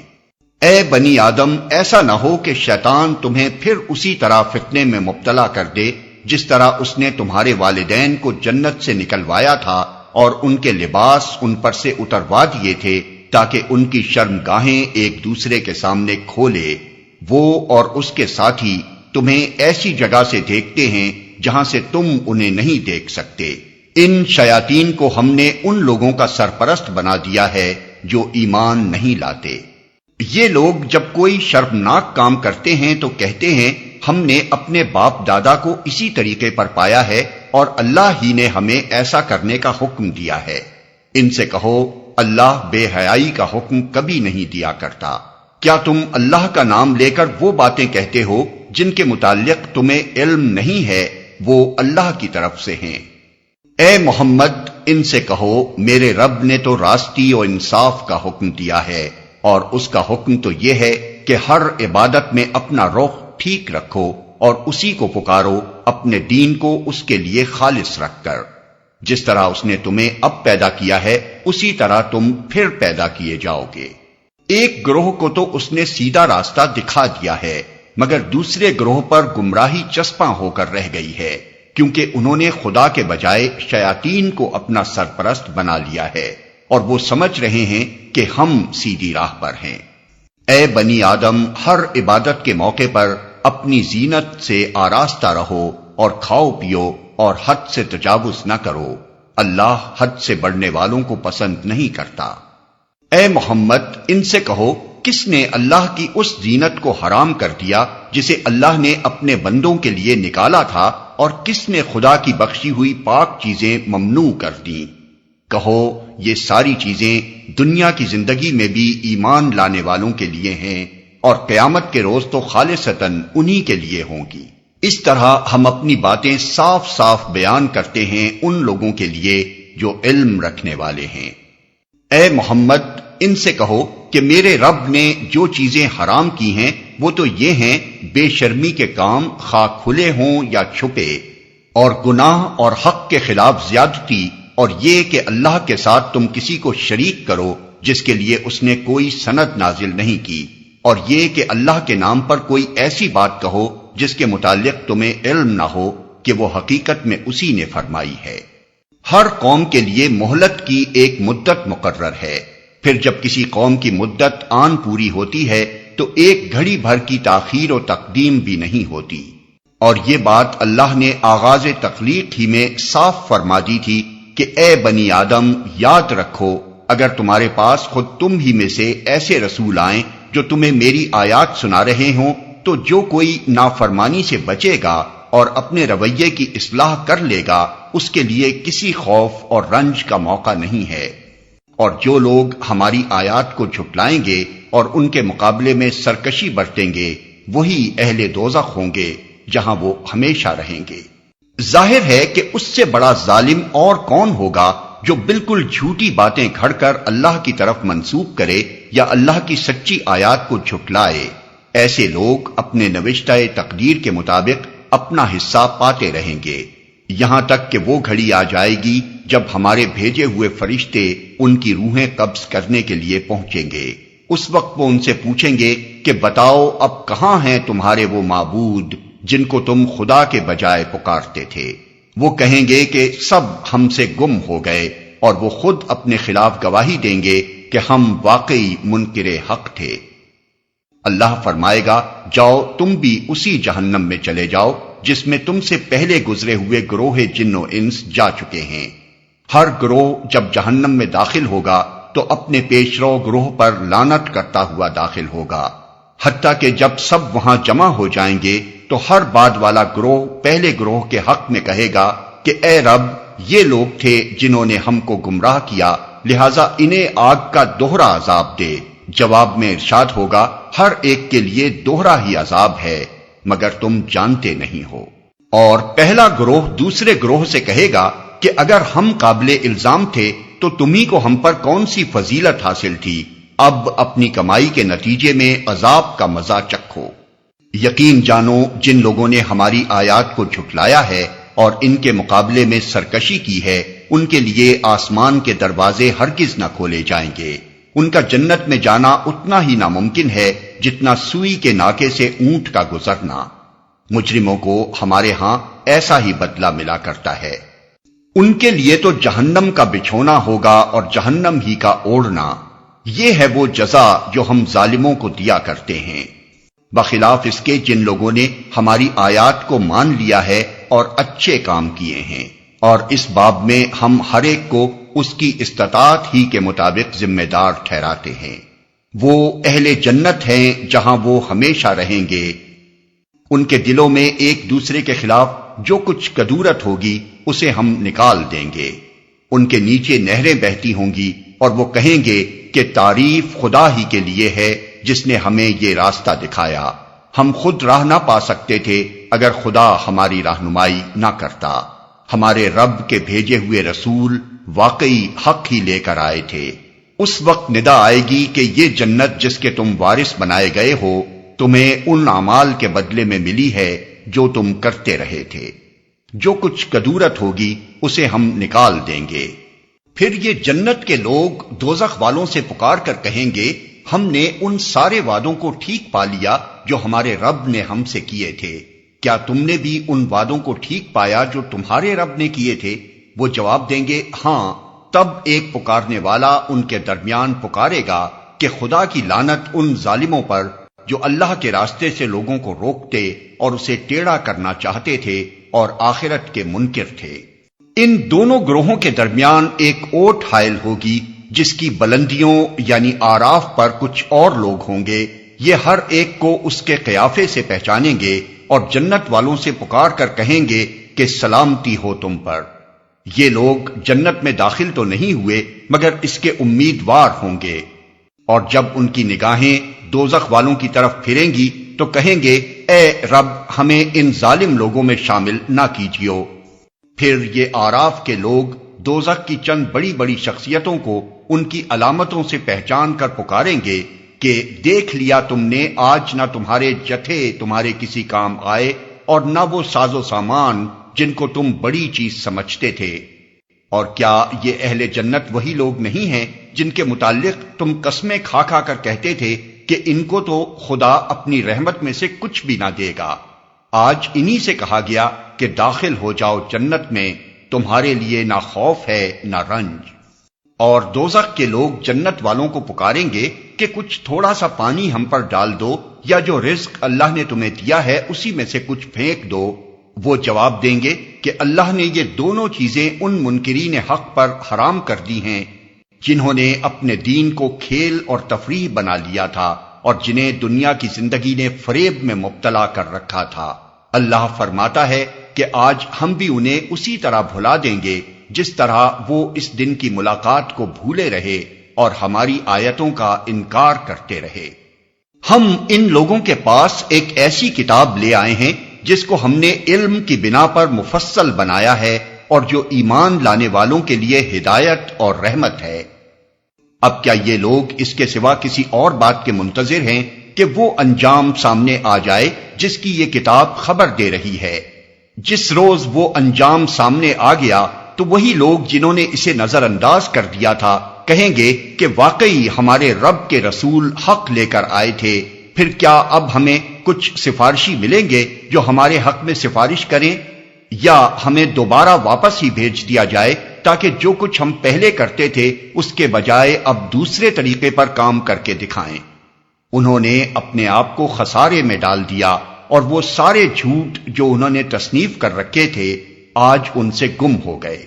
اے بنی آدم ایسا نہ ہو کہ شیطان تمہیں پھر اسی طرح فتنے میں مبتلا کر دے جس طرح اس نے تمہارے والدین کو جنت سے نکلوایا تھا اور ان کے لباس ان پر سے اتروا دیے تھے تاکہ ان کی شرمگاہیں ایک دوسرے کے سامنے کھولے۔ وہ اور اس کے ساتھی تمہیں ایسی جگہ سے دیکھتے ہیں جہاں سے تم انہیں نہیں دیکھ سکتے۔ ان شیاطین کو ہم نے ان لوگوں کا سرپرست بنا دیا ہے جو ایمان نہیں لاتے۔ یہ لوگ جب کوئی شرمناک کام کرتے ہیں تو کہتے ہیں ہم نے اپنے باپ دادا کو اسی طریقے پر پایا ہے اور اللہ ہی نے ہمیں ایسا کرنے کا حکم دیا ہے۔ ان سے کہو اللہ بے حیائی کا حکم کبھی نہیں دیا کرتا۔ کیا تم اللہ کا نام لے کر وہ باتیں کہتے ہو جن کے متعلق تمہیں علم نہیں ہے، وہ اللہ کی طرف سے ہیں؟ اے محمد ان سے کہو میرے رب نے تو راستی و انصاف کا حکم دیا ہے، اور اس کا حکم تو یہ ہے کہ ہر عبادت میں اپنا رخ ٹھیک رکھو اور اسی کو پکارو اپنے دین کو اس کے لیے خالص رکھ کر۔ جس طرح اس نے تمہیں اب پیدا کیا ہے اسی طرح تم پھر پیدا کیے جاؤ گے۔ ایک گروہ کو تو اس نے سیدھا راستہ دکھا دیا ہے، مگر دوسرے گروہ پر گمراہی چسپاں ہو کر رہ گئی ہے، کیونکہ انہوں نے خدا کے بجائے شیاطین کو اپنا سرپرست بنا لیا ہے، اور وہ سمجھ رہے ہیں کہ ہم سیدھی راہ پر ہیں۔ اے بنی آدم، ہر عبادت کے موقع پر اپنی زینت سے آراستہ رہو اور کھاؤ پیو اور حد سے تجاوز نہ کرو، اللہ حد سے بڑھنے والوں کو پسند نہیں کرتا۔ اے محمد، ان سے کہو کس نے اللہ کی اس زینت کو حرام کر دیا جسے اللہ نے اپنے بندوں کے لیے نکالا تھا، اور کس نے خدا کی بخشی ہوئی پاک چیزیں ممنوع کر دیں؟ کہو یہ ساری چیزیں دنیا کی زندگی میں بھی ایمان لانے والوں کے لیے ہیں، اور قیامت کے روز تو خالصتاً انہی کے لیے ہوں گی۔ اس طرح ہم اپنی باتیں صاف صاف بیان کرتے ہیں ان لوگوں کے لیے جو علم رکھنے والے ہیں۔ اے محمد، ان سے کہو کہ میرے رب نے جو چیزیں حرام کی ہیں وہ تو یہ ہیں بے شرمی کے کام، خواہ کھلے ہوں یا چھپے، اور گناہ اور حق کے خلاف زیادتی، اور یہ کہ اللہ کے ساتھ تم کسی کو شریک کرو جس کے لیے اس نے کوئی سند نازل نہیں کی، اور یہ کہ اللہ کے نام پر کوئی ایسی بات کہو جس کے متعلق تمہیں علم نہ ہو کہ وہ حقیقت میں اسی نے فرمائی ہے۔ ہر قوم کے لیے مہلت کی ایک مدت مقرر ہے، پھر جب کسی قوم کی مدت آن پوری ہوتی ہے تو ایک گھڑی بھر کی تاخیر و تقدیم بھی نہیں ہوتی۔ اور یہ بات اللہ نے آغاز تخلیق ہی میں صاف فرما دی تھی کہ اے بنی آدم، یاد رکھو اگر تمہارے پاس خود تم ہی میں سے ایسے رسول آئیں جو تمہیں میری آیات سنا رہے ہوں، تو جو کوئی نافرمانی سے بچے گا اور اپنے رویے کی اصلاح کر لے گا اس کے لیے کسی خوف اور رنج کا موقع نہیں ہے۔ اور جو لوگ ہماری آیات کو جھٹلائیں گے اور ان کے مقابلے میں سرکشی برتیں گے وہی اہل دوزخ ہوں گے جہاں وہ ہمیشہ رہیں گے۔ ظاہر ہے کہ اس سے بڑا ظالم اور کون ہوگا جو بالکل جھوٹی باتیں گھڑ کر اللہ کی طرف منسوب کرے یا اللہ کی سچی آیات کو جھٹلائے۔ ایسے لوگ اپنے نوشتہ تقدیر کے مطابق اپنا حصہ پاتے رہیں گے، یہاں تک کہ وہ گھڑی آ جائے گی جب ہمارے بھیجے ہوئے فرشتے ان کی روحیں قبض کرنے کے لیے پہنچیں گے۔ اس وقت وہ ان سے پوچھیں گے کہ بتاؤ اب کہاں ہیں تمہارے وہ معبود جن کو تم خدا کے بجائے پکارتے تھے؟ وہ کہیں گے کہ سب ہم سے گم ہو گئے، اور وہ خود اپنے خلاف گواہی دیں گے کہ ہم واقعی منکر حق تھے۔ اللہ فرمائے گا جاؤ تم بھی اسی جہنم میں چلے جاؤ جس میں تم سے پہلے گزرے ہوئے گروہ جن و انس جا چکے ہیں۔ ہر گروہ جب جہنم میں داخل ہوگا تو اپنے پیشرو گروہ پر لعنت کرتا ہوا داخل ہوگا، حتیٰ کہ جب سب وہاں جمع ہو جائیں گے تو ہر بعد والا گروہ پہلے گروہ کے حق میں کہے گا کہ اے رب، یہ لوگ تھے جنہوں نے ہم کو گمراہ کیا، لہذا انہیں آگ کا دوہرا عذاب دے۔ جواب میں ارشاد ہوگا ہر ایک کے لیے دوہرا ہی عذاب ہے، مگر تم جانتے نہیں ہو۔ اور پہلا گروہ دوسرے گروہ سے کہے گا کہ اگر ہم قابل الزام تھے تو تمہیں کو ہم پر کون سی فضیلت حاصل تھی، اب اپنی کمائی کے نتیجے میں عذاب کا مزہ چکھو۔ یقین جانو جن لوگوں نے ہماری آیات کو جھٹلایا ہے اور ان کے مقابلے میں سرکشی کی ہے، ان کے لیے آسمان کے دروازے ہرگز نہ کھولے جائیں گے۔ ان کا جنت میں جانا اتنا ہی ناممکن ہے جتنا سوئی کے ناکے سے اونٹ کا گزرنا۔ مجرموں کو ہمارے ہاں ایسا ہی بدلہ ملا کرتا ہے۔ ان کے لیے تو جہنم کا بچھونا ہوگا اور جہنم ہی کا اوڑھنا۔ یہ ہے وہ جزا جو ہم ظالموں کو دیا کرتے ہیں، بخلاف اس کے جن لوگوں نے ہماری آیات کو مان لیا ہے اور اچھے کام کیے ہیں۔ اور اس باب میں ہم ہر ایک کو اس کی استطاعت ہی کے مطابق ذمہ دار ٹھہراتے ہیں۔ وہ اہل جنت ہیں جہاں وہ ہمیشہ رہیں گے۔ ان کے دلوں میں ایک دوسرے کے خلاف جو کچھ کدورت ہوگی اسے ہم نکال دیں گے۔ ان کے نیچے نہریں بہتی ہوں گی اور وہ کہیں گے کہ تعریف خدا ہی کے لیے ہے جس نے ہمیں یہ راستہ دکھایا۔ ہم خود راہ نہ پا سکتے تھے اگر خدا ہماری رہنمائی نہ کرتا۔ ہمارے رب کے بھیجے ہوئے رسول واقعی حق ہی لے کر آئے تھے۔ اس وقت ندا آئے گی کہ یہ جنت جس کے تم وارث بنائے گئے ہو تمہیں ان اعمال کے بدلے میں ملی ہے جو تم کرتے رہے تھے۔ جو کچھ کدورت ہوگی اسے ہم نکال دیں گے۔ پھر یہ جنت کے لوگ دوزخ والوں سے پکار کر کہیں گے ہم نے ان سارے وعدوں کو ٹھیک پا لیا جو ہمارے رب نے ہم سے کیے تھے، کیا تم نے بھی ان وعدوں کو ٹھیک پایا جو تمہارے رب نے کیے تھے؟ وہ جواب دیں گے ہاں۔ تب ایک پکارنے والا ان کے درمیان پکارے گا کہ خدا کی لعنت ان ظالموں پر جو اللہ کے راستے سے لوگوں کو روکتے اور اسے ٹیڑھا کرنا چاہتے تھے اور آخرت کے منکر تھے۔ ان دونوں گروہوں کے درمیان ایک اوٹ حائل ہوگی جس کی بلندیوں یعنی آراف پر کچھ اور لوگ ہوں گے، یہ ہر ایک کو اس کے قیافے سے پہچانیں گے اور جنت والوں سے پکار کر کہیں گے کہ سلامتی ہو تم پر۔ یہ لوگ جنت میں داخل تو نہیں ہوئے مگر اس کے امیدوار ہوں گے، اور جب ان کی نگاہیں دوزخ والوں کی طرف پھریں گی تو کہیں گے اے رب ہمیں ان ظالم لوگوں میں شامل نہ کیجیو۔ پھر یہ آراف کے لوگ دوزخ کی چند بڑی بڑی شخصیتوں کو ان کی علامتوں سے پہچان کر پکاریں گے کہ دیکھ لیا تم نے، آج نہ تمہارے جتھے تمہارے کسی کام آئے اور نہ وہ ساز و سامان جن کو تم بڑی چیز سمجھتے تھے۔ اور کیا یہ اہل جنت وہی لوگ نہیں ہیں جن کے متعلق تم قسمیں کھا کھا کر کہتے تھے کہ ان کو تو خدا اپنی رحمت میں سے کچھ بھی نہ دے گا؟ آج انہی سے کہا گیا کہ داخل ہو جاؤ جنت میں، تمہارے لیے نہ خوف ہے نہ رنج۔ اور دوزخ کے لوگ جنت والوں کو پکاریں گے کہ کچھ تھوڑا سا پانی ہم پر ڈال دو، یا جو رزق اللہ نے تمہیں دیا ہے اسی میں سے کچھ پھینک دو۔ وہ جواب دیں گے کہ اللہ نے یہ دونوں چیزیں ان منکرین حق پر حرام کر دی ہیں جنہوں نے اپنے دین کو کھیل اور تفریح بنا لیا تھا اور جنہیں دنیا کی زندگی نے فریب میں مبتلا کر رکھا تھا۔ اللہ فرماتا ہے کہ آج ہم بھی انہیں اسی طرح بھلا دیں گے جس طرح وہ اس دن کی ملاقات کو بھولے رہے اور ہماری آیتوں کا انکار کرتے رہے۔ ہم ان لوگوں کے پاس ایک ایسی کتاب لے آئے ہیں جس کو ہم نے علم کی بنا پر مفصل بنایا ہے اور جو ایمان لانے والوں کے لیے ہدایت اور رحمت ہے۔ اب کیا یہ لوگ اس کے سوا کسی اور بات کے منتظر ہیں کہ وہ انجام سامنے آ جائے جس کی یہ کتاب خبر دے رہی ہے؟ جس روز وہ انجام سامنے آ گیا تو وہی لوگ جنہوں نے اسے نظر انداز کر دیا تھا کہیں گے کہ واقعی ہمارے رب کے رسول حق لے کر آئے تھے، پھر کیا اب ہمیں کچھ سفارشی ملیں گے جو ہمارے حق میں سفارش کریں، یا ہمیں دوبارہ واپس ہی بھیج دیا جائے تاکہ جو کچھ ہم پہلے کرتے تھے اس کے بجائے اب دوسرے طریقے پر کام کر کے دکھائیں۔ انہوں نے اپنے آپ کو خسارے میں ڈال دیا اور وہ سارے جھوٹ جو انہوں نے تصنیف کر رکھے تھے آج ان سے گم ہو گئے۔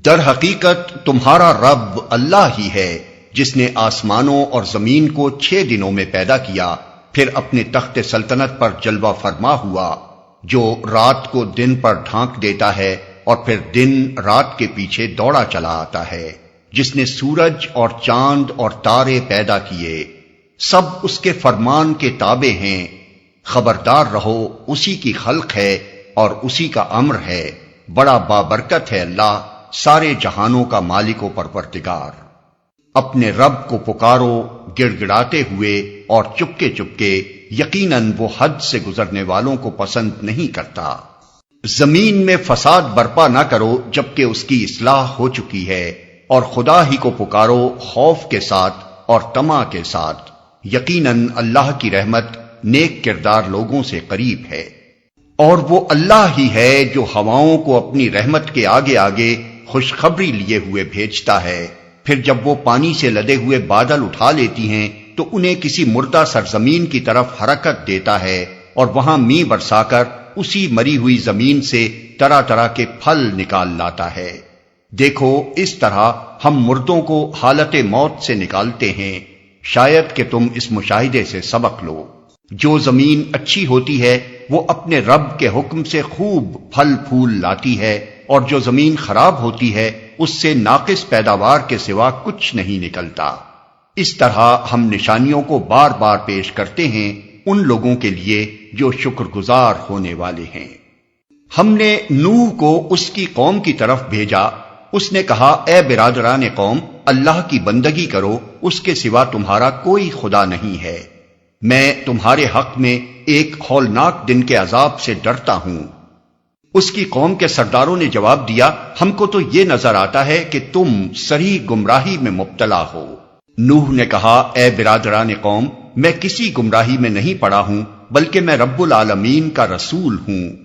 در حقیقت تمہارا رب اللہ ہی ہے جس نے آسمانوں اور زمین کو 6 دنوں میں پیدا کیا، پھر اپنے تخت سلطنت پر جلوہ فرما ہوا، جو رات کو دن پر ڈھانک دیتا ہے اور پھر دن رات کے پیچھے دوڑا چلا آتا ہے، جس نے سورج اور چاند اور تارے پیدا کیے، سب اس کے فرمان کے تابع ہیں۔ خبردار رہو، اسی کی خلق ہے اور اسی کا امر ہے، بڑا بابرکت ہے اللہ، سارے جہانوں کا مالک و پروردگار۔ اپنے رب کو پکارو گڑ گڑاتے ہوئے اور چپکے چپکے، یقیناً وہ حد سے گزرنے والوں کو پسند نہیں کرتا۔ زمین میں فساد برپا نہ کرو جبکہ اس کی اصلاح ہو چکی ہے، اور خدا ہی کو پکارو خوف کے ساتھ اور طمع کے ساتھ، یقیناً اللہ کی رحمت نیک کردار لوگوں سے قریب ہے۔ اور وہ اللہ ہی ہے جو ہواؤں کو اپنی رحمت کے آگے آگے خوشخبری لیے ہوئے بھیجتا ہے، پھر جب وہ پانی سے لدے ہوئے بادل اٹھا لیتی ہیں تو انہیں کسی مردہ سرزمین کی طرف حرکت دیتا ہے، اور وہاں می برسا کر اسی مری ہوئی زمین سے طرح طرح کے پھل نکال لاتا ہے۔ دیکھو اس طرح ہم مردوں کو حالت موت سے نکالتے ہیں، شاید کہ تم اس مشاہدے سے سبق لو۔ جو زمین اچھی ہوتی ہے وہ اپنے رب کے حکم سے خوب پھل پھول لاتی ہے، اور جو زمین خراب ہوتی ہے اس سے ناقص پیداوار کے سوا کچھ نہیں نکلتا۔ اس طرح ہم نشانیوں کو بار بار پیش کرتے ہیں ان لوگوں کے لیے جو شکر گزار ہونے والے ہیں۔ ہم نے نوح کو اس کی قوم کی طرف بھیجا اس نے کہا اے برادران قوم، اللہ کی بندگی کرو، اس کے سوا تمہارا کوئی خدا نہیں ہے۔ میں تمہارے حق میں ایک ہولناک دن کے عذاب سے ڈرتا ہوں۔ اس کی قوم کے سرداروں نے جواب دیا، ہم کو تو یہ نظر آتا ہے کہ تم صریح گمراہی میں مبتلا ہو۔ نوح نے کہا اے برادران قوم، میں کسی گمراہی میں نہیں پڑا ہوں، بلکہ میں رب العالمین کا رسول ہوں،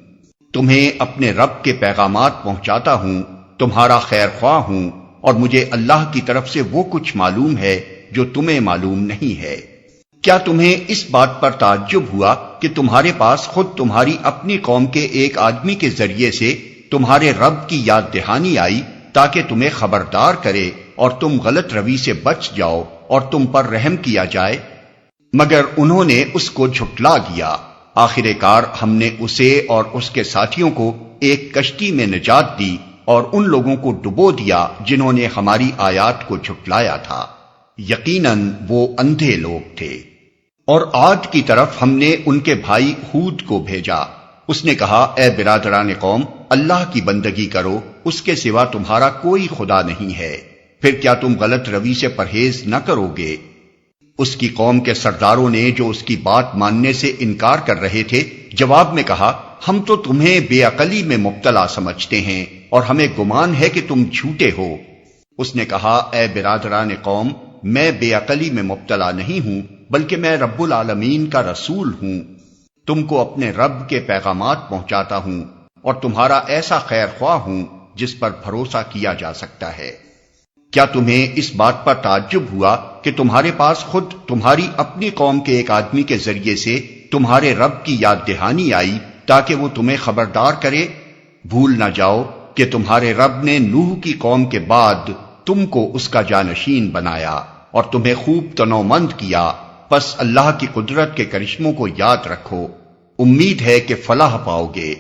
تمہیں اپنے رب کے پیغامات پہنچاتا ہوں، تمہارا خیر خواہ ہوں، اور مجھے اللہ کی طرف سے وہ کچھ معلوم ہے جو تمہیں معلوم نہیں ہے۔ کیا تمہیں اس بات پر تعجب ہوا کہ تمہارے پاس خود تمہاری اپنی قوم کے ایک آدمی کے ذریعے سے تمہارے رب کی یاد دہانی آئی تاکہ تمہیں خبردار کرے اور تم غلط روی سے بچ جاؤ اور تم پر رحم کیا جائے؟ مگر انہوں نے اس کو جھٹلا دیا۔ آخر کار ہم نے اسے اور اس کے ساتھیوں کو ایک کشتی میں نجات دی اور ان لوگوں کو ڈبو دیا جنہوں نے ہماری آیات کو جھٹلایا تھا، یقیناً وہ اندھے لوگ تھے۔ اور عاد کی طرف ہم نے ان کے بھائی ہود کو بھیجا۔ اس نے کہا اے برادران قوم، اللہ کی بندگی کرو، اس کے سوا تمہارا کوئی خدا نہیں ہے، پھر کیا تم غلط روی سے پرہیز نہ کرو گے؟ اس کی قوم کے سرداروں نے جو اس کی بات ماننے سے انکار کر رہے تھے، جواب میں کہا ہم تو تمہیں بے عقلی میں مبتلا سمجھتے ہیں اور ہمیں گمان ہے کہ تم جھوٹے ہو۔ اس نے کہا اے برادران قوم، میں بے عقلی میں مبتلا نہیں ہوں، بلکہ میں رب العالمین کا رسول ہوں، تم کو اپنے رب کے پیغامات پہنچاتا ہوں اور تمہارا ایسا خیر خواہ ہوں جس پر بھروسہ کیا جا سکتا ہے۔ کیا تمہیں اس بات پر تعجب ہوا کہ تمہارے پاس خود تمہاری اپنی قوم کے ایک آدمی کے ذریعے سے تمہارے رب کی یاد دہانی آئی تاکہ وہ تمہیں خبردار کرے؟ بھول نہ جاؤ کہ تمہارے رب نے نوح کی قوم کے بعد تم کو اس کا جانشین بنایا اور تمہیں خوب تنومند کیا، پس اللہ کی قدرت کے کرشموں کو یاد رکھو، امید ہے کہ فلاح پاؤ گے۔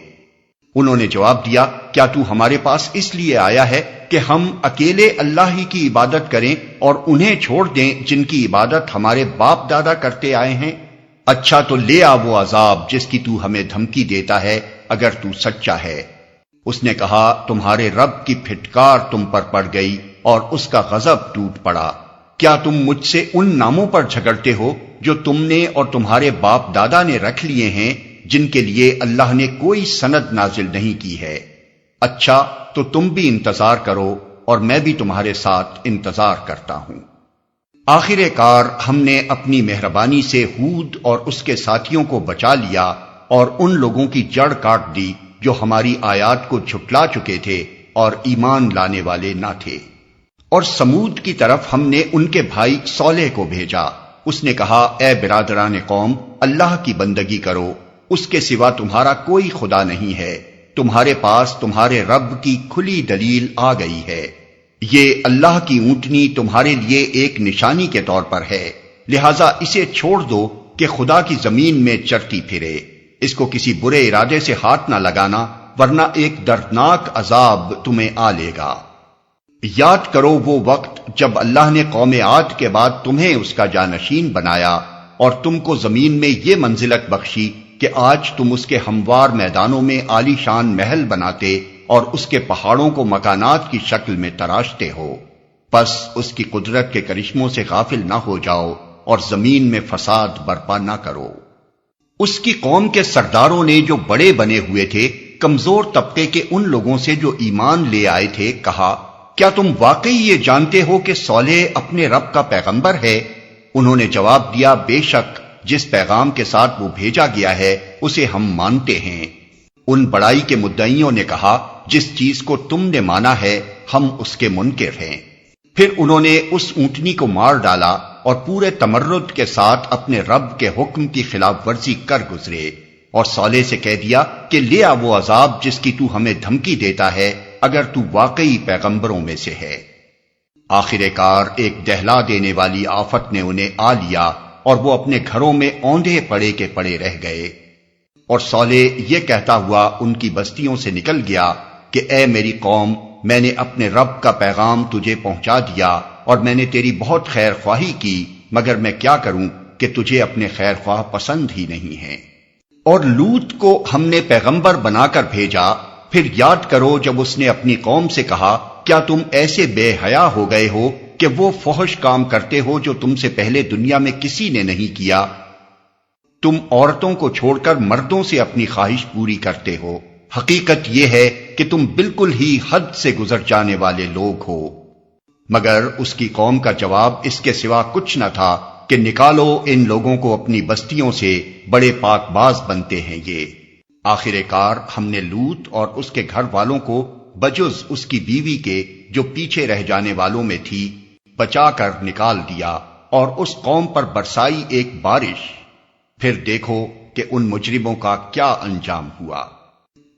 انہوں نے جواب دیا کیا تو ہمارے پاس اس لیے آیا ہے کہ ہم اکیلے اللہ ہی کی عبادت کریں اور انہیں چھوڑ دیں جن کی عبادت ہمارے باپ دادا کرتے آئے ہیں؟ اچھا تو لے آ وہ عذاب جس کی تو ہمیں دھمکی دیتا ہے اگر تو سچا ہے۔ اس نے کہا تمہارے رب کی پھٹکار تم پر پڑ گئی اور اس کا غضب ٹوٹ پڑا۔ کیا تم مجھ سے ان ناموں پر جھگڑتے ہو جو تم نے اور تمہارے باپ دادا نے رکھ لیے ہیں جن کے لیے اللہ نے کوئی سند نازل نہیں کی ہے؟ اچھا تو تم بھی انتظار کرو اور میں بھی تمہارے ساتھ انتظار کرتا ہوں۔ آخر کار ہم نے اپنی مہربانی سے ہود اور اس کے ساتھیوں کو بچا لیا اور ان لوگوں کی جڑ کاٹ دی جو ہماری آیات کو جھٹلا چکے تھے اور ایمان لانے والے نہ تھے۔ اور سمود کی طرف ہم نے ان کے بھائی صالح کو بھیجا۔ اس نے کہا اے برادران قوم، اللہ کی بندگی کرو، اس کے سوا تمہارا کوئی خدا نہیں ہے، تمہارے پاس تمہارے رب کی کھلی دلیل آ گئی ہے۔ یہ اللہ کی اونٹنی تمہارے لیے ایک نشانی کے طور پر ہے، لہذا اسے چھوڑ دو کہ خدا کی زمین میں چرتی پھرے، اس کو کسی برے ارادے سے ہاتھ نہ لگانا ورنہ ایک دردناک عذاب تمہیں آ لے گا۔ یاد کرو وہ وقت جب اللہ نے قوم عاد کے بعد تمہیں اس کا جانشین بنایا اور تم کو زمین میں یہ منزلت بخشی کہ آج تم اس کے ہموار میدانوں میں عالی شان محل بناتے اور اس کے پہاڑوں کو مکانات کی شکل میں تراشتے ہو۔ پس اس کی قدرت کے کرشموں سے غافل نہ ہو جاؤ اور زمین میں فساد برپا نہ کرو۔ اس کی قوم کے سرداروں نے جو بڑے بنے ہوئے تھے کمزور طبقے کے ان لوگوں سے جو ایمان لے آئے تھے کہا کیا تم واقعی یہ جانتے ہو کہ صالح اپنے رب کا پیغمبر ہے؟ انہوں نے جواب دیا بے شک جس پیغام کے ساتھ وہ بھیجا گیا ہے اسے ہم مانتے ہیں۔ ان بڑائی کے مدعیوں نے کہا جس چیز کو تم نے مانا ہے ہم اس کے منکر ہیں۔ پھر انہوں نے اس اونٹنی کو مار ڈالا اور پورے تمرد کے ساتھ اپنے رب کے حکم کی خلاف ورزی کر گزرے، اور صالح سے کہہ دیا کہ لے آ وہ عذاب جس کی تو ہمیں دھمکی دیتا ہے اگر تو واقعی پیغمبروں میں سے ہے۔ آخر کار ایک دہلا دینے والی آفت نے انہیں آ لیا اور وہ اپنے گھروں میں اوندھے پڑے کے پڑے رہ گئے۔ اور صالح یہ کہتا ہوا ان کی بستیوں سے نکل گیا کہ اے میری قوم، میں نے اپنے رب کا پیغام تجھے پہنچا دیا اور میں نے تیری بہت خیر خواہی کی، مگر میں کیا کروں کہ تجھے اپنے خیر خواہ پسند ہی نہیں ہیں۔ اور لوط کو ہم نے پیغمبر بنا کر بھیجا۔ پھر یاد کرو جب اس نے اپنی قوم سے کہا کیا تم ایسے بے حیا ہو گئے ہو کہ وہ فحش کام کرتے ہو جو تم سے پہلے دنیا میں کسی نے نہیں کیا؟ تم عورتوں کو چھوڑ کر مردوں سے اپنی خواہش پوری کرتے ہو۔ حقیقت یہ ہے کہ تم بالکل ہی حد سے گزر جانے والے لوگ ہو۔ مگر اس کی قوم کا جواب اس کے سوا کچھ نہ تھا کہ نکالو ان لوگوں کو اپنی بستیوں سے، بڑے پاک باز بنتے ہیں یہ۔ آخر کار ہم نے لوط اور اس کے گھر والوں کو بجز اس کی بیوی کے جو پیچھے رہ جانے والوں میں تھی بچا کر نکال دیا، اور اس قوم پر برسائی ایک بارش۔ پھر دیکھو کہ ان مجرموں کا کیا انجام ہوا۔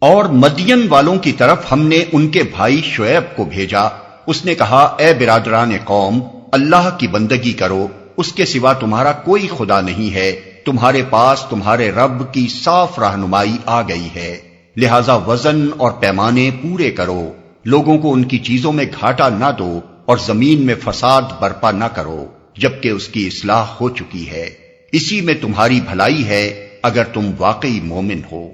اور مدین والوں کی طرف ہم نے ان کے بھائی شعیب کو بھیجا۔ اس نے کہا، اے برادران قوم، اللہ کی بندگی کرو، اس کے سوا تمہارا کوئی خدا نہیں ہے، تمہارے پاس تمہارے رب کی صاف رہنمائی آ گئی ہے، لہذا وزن اور پیمانے پورے کرو، لوگوں کو ان کی چیزوں میں گھاٹا نہ دو، اور زمین میں فساد برپا نہ کرو جبکہ اس کی اصلاح ہو چکی ہے، اسی میں تمہاری بھلائی ہے اگر تم واقعی مومن ہو۔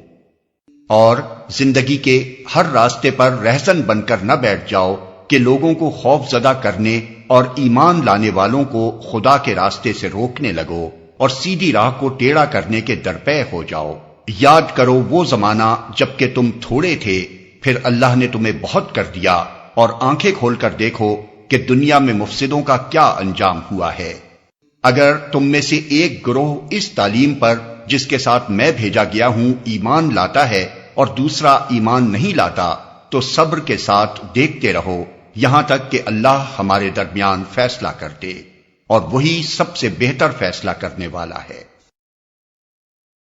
اور زندگی کے ہر راستے پر رہزن بن کر نہ بیٹھ جاؤ کہ لوگوں کو خوف زدہ کرنے اور ایمان لانے والوں کو خدا کے راستے سے روکنے لگو اور سیدھی راہ کو ٹیڑھا کرنے کے درپے ہو جاؤ۔ یاد کرو وہ زمانہ جب کہ تم تھوڑے تھے، پھر اللہ نے تمہیں بہت کر دیا، اور آنکھیں کھول کر دیکھو کہ دنیا میں مفسدوں کا کیا انجام ہوا ہے۔ اگر تم میں سے ایک گروہ اس تعلیم پر جس کے ساتھ میں بھیجا گیا ہوں ایمان لاتا ہے اور دوسرا ایمان نہیں لاتا، تو صبر کے ساتھ دیکھتے رہو یہاں تک کہ اللہ ہمارے درمیان فیصلہ کر دے، اور وہی سب سے بہتر فیصلہ کرنے والا ہے۔